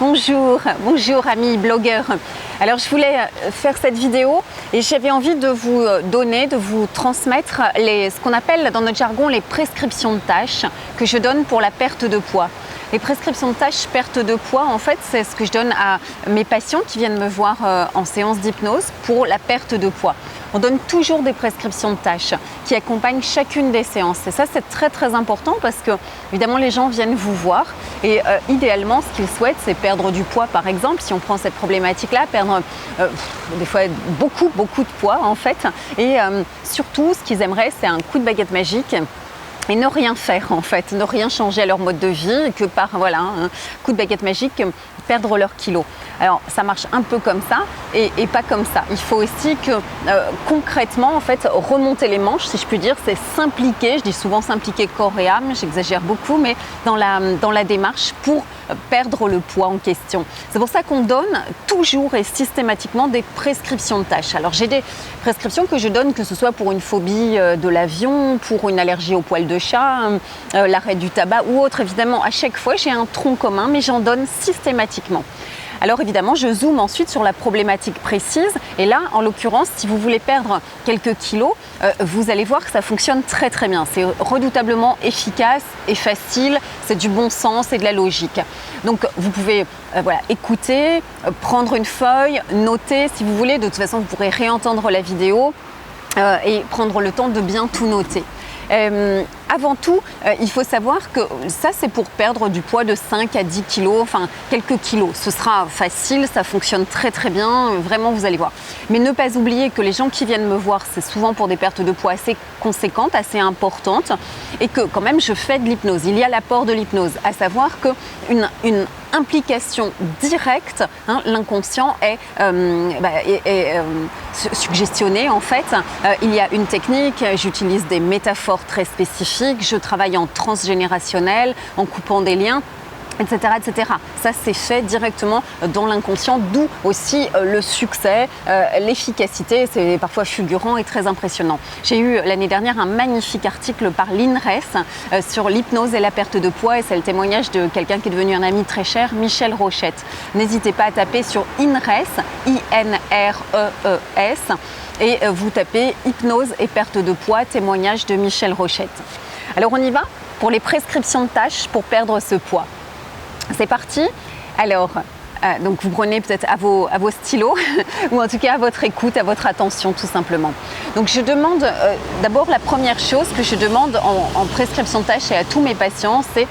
Bonjour amis blogueurs. Alors je voulais faire cette vidéo et j'avais envie de vous donner, de vous transmettre ce qu'on appelle dans notre jargon les prescriptions de tâches que je donne pour la perte de poids. Les prescriptions de tâches perte de poids, en fait, c'est ce que je donne à mes patients qui viennent me voir en séance d'hypnose pour la perte de poids. On donne toujours des prescriptions de tâches qui accompagnent chacune des séances. Et ça, c'est très important parce que, évidemment, les gens viennent vous voir et idéalement, ce qu'ils souhaitent, c'est perdre du poids, par exemple. Si on prend cette problématique-là, perdre des fois beaucoup de poids, en fait. Et surtout, ce qu'ils aimeraient, c'est un coup de baguette magique. Et ne rien faire en fait, ne rien changer à leur mode de vie, que par un coup de baguette magique, perdre leurs kilos. Alors ça marche un peu comme ça et pas comme ça. Il faut aussi que concrètement en fait remonter les manches, si je puis dire, c'est s'impliquer, je dis souvent s'impliquer corps et âme, j'exagère beaucoup, mais dans la démarche pour perdre le poids en question. C'est pour ça qu'on donne toujours et systématiquement des prescriptions de tâches. Alors j'ai des prescriptions que je donne, que ce soit pour une phobie de l'avion, pour une allergie aux poils de chat, l'arrêt du tabac ou autre. Évidemment, à chaque fois, j'ai un tronc commun, mais j'en donne systématiquement. Alors évidemment, je zoome ensuite sur la problématique précise. Et là, en l'occurrence, si vous voulez perdre quelques kilos, vous allez voir que ça fonctionne très bien. C'est redoutablement efficace et facile. C'est du bon sens et de la logique. Donc vous pouvez écouter, prendre une feuille, noter si vous voulez. De toute façon, vous pourrez réentendre la vidéo et prendre le temps de bien tout noter. Avant tout, il faut savoir que ça, c'est pour perdre du poids de 5 à 10 kilos, enfin quelques kilos. Ce sera facile, ça fonctionne très bien, vraiment vous allez voir. Mais ne pas oublier que les gens qui viennent me voir, c'est souvent pour des pertes de poids assez conséquentes, assez importantes, et que quand même je fais de l'hypnose. Il y a l'apport de l'hypnose, à savoir qu'une implication directe, l'inconscient est suggestionné en fait. Il y a une technique, j'utilise des métaphores très spécifiques, je travaille en transgénérationnel, en coupant des liens, etc. Ça, c'est fait directement dans l'inconscient, d'où aussi le succès, l'efficacité, c'est parfois fulgurant et très impressionnant. J'ai eu l'année dernière un magnifique article par l'INRES sur l'hypnose et la perte de poids et c'est le témoignage de quelqu'un qui est devenu un ami très cher, Michel Rochette. N'hésitez pas à taper sur INRES, INREES, et vous tapez hypnose et perte de poids, témoignage de Michel Rochette. Alors on y va pour les prescriptions de tâches pour perdre ce poids. C'est parti. Alors, donc vous prenez peut-être à vos stylos ou en tout cas à votre écoute, à votre attention tout simplement. Donc je demande d'abord la première chose que je demande en prescription de tâches et à tous mes patients, c'est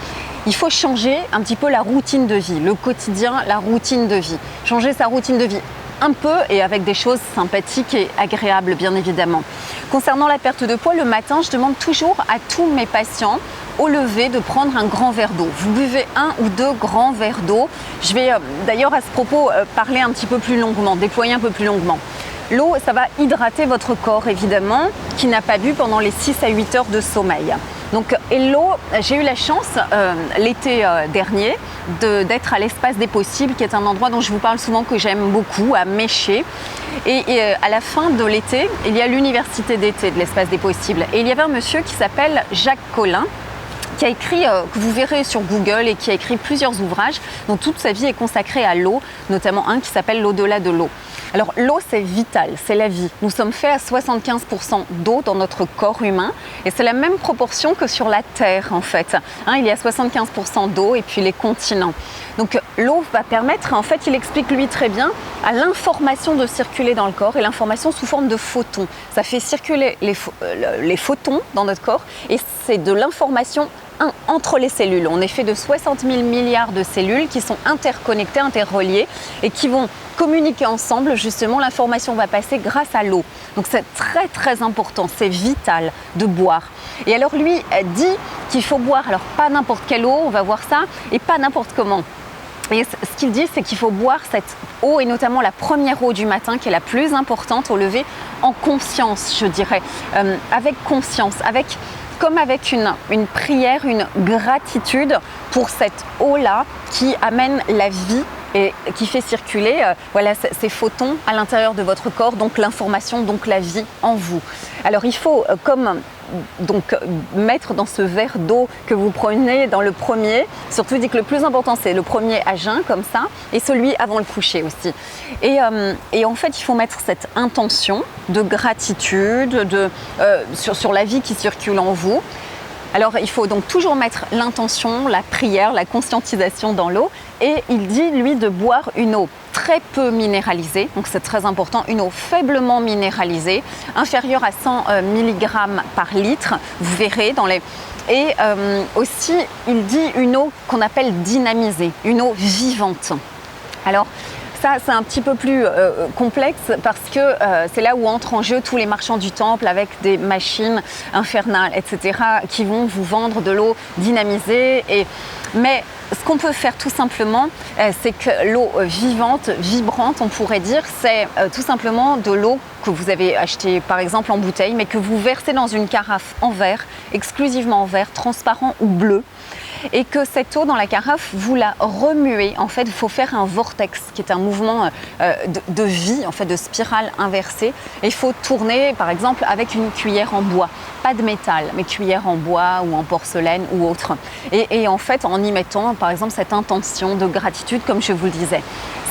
il faut changer un petit peu la routine de vie, le quotidien, la routine de vie. Changer sa routine de vie un peu et avec des choses sympathiques et agréables bien évidemment. Concernant la perte de poids, le matin, je demande toujours à tous mes patients au lever de prendre un grand verre d'eau. Vous buvez 1 ou 2 grands verres d'eau. Je vais d'ailleurs à ce propos parler un petit peu plus longuement, déployer un peu plus longuement. L'eau, ça va hydrater votre corps évidemment, qui n'a pas bu pendant les 6 à 8 heures de sommeil. Donc, et l'eau, j'ai eu la chance l'été dernier d'être à l'Espace des Possibles, qui est un endroit dont je vous parle souvent, que j'aime beaucoup, à Méché. Et à la fin de l'été, il y a l'université d'été de l'Espace des Possibles. Et il y avait un monsieur qui s'appelle Jacques Collin, qui a écrit, que vous verrez sur Google, et qui a écrit plusieurs ouvrages dont toute sa vie est consacrée à l'eau, notamment un qui s'appelle L'au-delà de l'eau. Alors l'eau, c'est vital, c'est la vie. Nous sommes faits à 75% d'eau dans notre corps humain et c'est la même proportion que sur la Terre en fait. Il y a 75% d'eau et puis les continents. Donc l'eau va permettre, en fait, il explique lui très bien, à l'information de circuler dans le corps et l'information sous forme de photons. Ça fait circuler les photons dans notre corps et c'est de l'information entre les cellules. On est fait de 60 000 milliards de cellules qui sont interconnectées, interreliées et qui vont communiquer ensemble. Justement, l'information va passer grâce à l'eau. Donc c'est très important, c'est vital de boire. Et alors lui dit qu'il faut boire, alors pas n'importe quelle eau, on va voir ça, et pas n'importe comment. Et ce qu'il dit, c'est qu'il faut boire cette eau, et notamment la première eau du matin, qui est la plus importante au lever, en conscience, je dirais, avec conscience, comme avec une prière, une gratitude pour cette eau-là qui amène la vie et qui fait circuler ces photons à l'intérieur de votre corps, donc l'information, donc la vie en vous. Alors il faut, comme donc mettre dans ce verre d'eau que vous prenez dans le premier. Surtout, dit que le plus important, c'est le premier à jeun, comme ça, et celui avant le coucher aussi. Et en fait, il faut mettre cette intention de gratitude sur la vie qui circule en vous. Alors, il faut donc toujours mettre l'intention, la prière, la conscientisation dans l'eau. Et il dit, lui, de boire une eau très peu minéralisée, donc c'est très important, une eau faiblement minéralisée, inférieure à 100 mg par litre, vous verrez dans les... Et aussi, il dit une eau qu'on appelle dynamisée, une eau vivante. Alors, ça, c'est un petit peu plus complexe parce que c'est là où entrent en jeu tous les marchands du temple avec des machines infernales, etc., qui vont vous vendre de l'eau dynamisée. Mais ce qu'on peut faire tout simplement, c'est que l'eau vivante, vibrante, on pourrait dire, c'est tout simplement de l'eau que vous avez achetée par exemple en bouteille, mais que vous versez dans une carafe en verre, exclusivement en verre, transparent ou bleu. Et que cette eau dans la carafe, vous la remuez. En fait, il faut faire un vortex, qui est un mouvement de vie, en fait, de spirale inversée. Et il faut tourner, par exemple, avec une cuillère en bois. Pas de métal, mais cuillère en bois ou en porcelaine ou autre. Et en fait, en y mettant, par exemple, cette intention de gratitude, comme je vous le disais.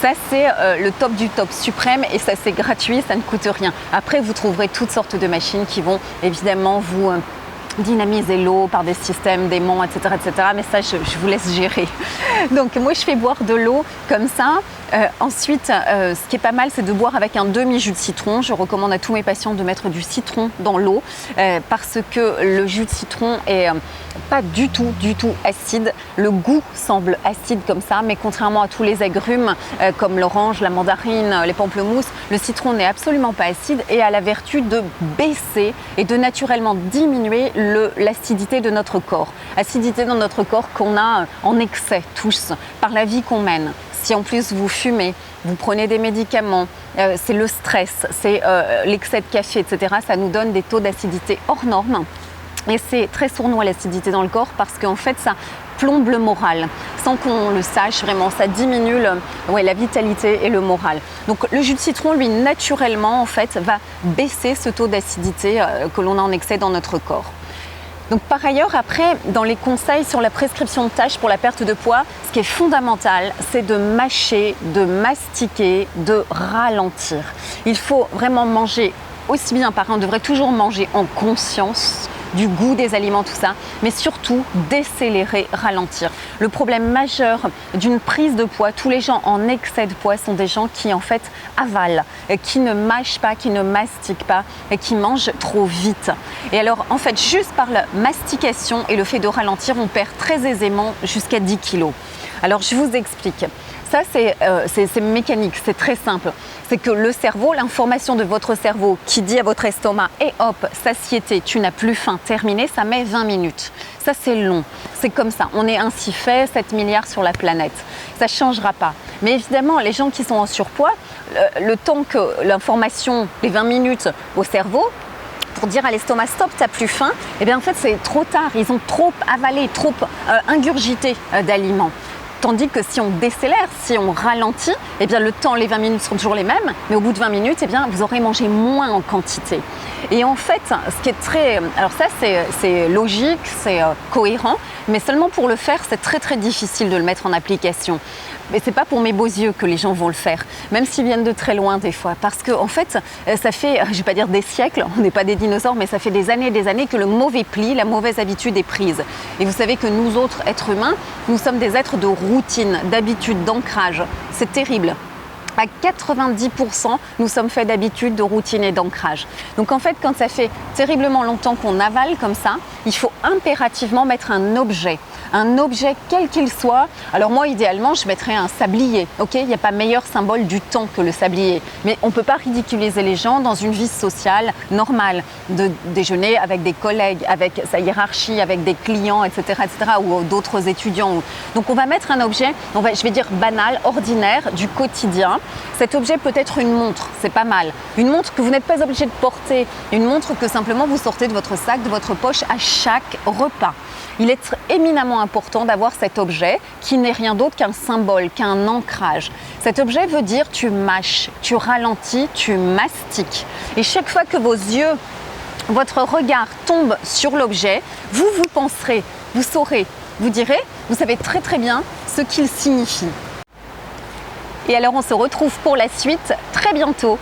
Ça, c'est le top du top suprême et ça, c'est gratuit, ça ne coûte rien. Après, vous trouverez toutes sortes de machines qui vont évidemment vous... dynamiser l'eau par des systèmes, d'aimants, etc., etc. Mais ça, je vous laisse gérer. Donc, moi, je fais boire de l'eau comme ça. Ensuite, ce qui est pas mal, c'est de boire avec un demi-jus de citron. Je recommande à tous mes patients de mettre du citron dans l'eau parce que le jus de citron est pas du tout acide. Le goût semble acide comme ça, mais contrairement à tous les agrumes comme l'orange, la mandarine, les pamplemousses, le citron n'est absolument pas acide et a la vertu de baisser et de naturellement diminuer l'acidité de notre corps. Acidité dans notre corps qu'on a en excès tous par la vie qu'on mène. Si en plus vous fumez, vous prenez des médicaments, c'est le stress, c'est l'excès de café, etc. Ça nous donne des taux d'acidité hors normes. Et c'est très sournois l'acidité dans le corps parce qu'en fait ça plombe le moral. Sans qu'on le sache, vraiment, ça diminue la vitalité et le moral. Donc le jus de citron, lui, naturellement, en fait, va baisser ce taux d'acidité que l'on a en excès dans notre corps. Donc par ailleurs, après, dans les conseils sur la prescription de tâches pour la perte de poids, ce qui est fondamental, c'est de mâcher, de mastiquer, de ralentir. Il faut vraiment manger aussi bien, on devrait toujours manger en conscience du goût des aliments, tout ça, mais surtout décélérer, ralentir. Le problème majeur d'une prise de poids, tous les gens en excès de poids sont des gens qui en fait avalent, qui ne mâchent pas, qui ne mastiquent pas et qui mangent trop vite. Et alors en fait, juste par la mastication et le fait de ralentir, on perd très aisément jusqu'à 10 kilos. Alors je vous explique. Ça, c'est mécanique, c'est très simple. C'est que le cerveau, l'information de votre cerveau qui dit à votre estomac « et hop, satiété, tu n'as plus faim, terminé », ça met 20 minutes. Ça, c'est long. C'est comme ça. On est ainsi fait, 7 milliards sur la planète. Ça ne changera pas. Mais évidemment, les gens qui sont en surpoids, le temps que l'information, les 20 minutes au cerveau, pour dire à l'estomac stop, t'as plus faim, eh bien en fait c'est trop tard, ils ont trop avalé, trop ingurgité d'aliments. Tandis que si on décélère, si on ralentit, eh bien le temps, les 20 minutes seront toujours les mêmes, mais au bout de 20 minutes, eh bien vous aurez mangé moins en quantité. Et en fait, ce qui est très... Alors ça, c'est logique, c'est cohérent, mais seulement pour le faire, c'est très difficile de le mettre en application. Mais c'est pas pour mes beaux yeux que les gens vont le faire, même s'ils viennent de très loin des fois. Parce que en fait, ça fait, je vais pas dire des siècles, on n'est pas des dinosaures, mais ça fait des années que le mauvais pli, la mauvaise habitude est prise. Et vous savez que nous autres êtres humains, nous sommes des êtres de routine, d'habitude, d'ancrage. C'est terrible. À 90%, nous sommes faits d'habitude, de routine et d'ancrage. Donc en fait, quand ça fait terriblement longtemps qu'on avale comme ça, il faut impérativement mettre un objet quel qu'il soit. Alors moi, idéalement, je mettrais un sablier. Ok, il n'y a pas meilleur symbole du temps que le sablier. Mais on ne peut pas ridiculiser les gens dans une vie sociale normale, de déjeuner avec des collègues, avec sa hiérarchie, avec des clients, etc., ou d'autres étudiants. Donc on va mettre un objet, je vais dire banal, ordinaire, du quotidien. Cet objet peut être une montre, c'est pas mal. Une montre que vous n'êtes pas obligé de porter, une montre que simplement vous sortez de votre sac, de votre poche à chaque repas. Il est éminemment important d'avoir cet objet qui n'est rien d'autre qu'un symbole, qu'un ancrage. Cet objet veut dire tu mâches, tu ralentis, tu mastiques. Et chaque fois que vos yeux votre regard tombe sur l'objet, vous penserez, vous saurez, vous direz, vous savez très bien ce qu'il signifie. Et alors on se retrouve pour la suite très bientôt.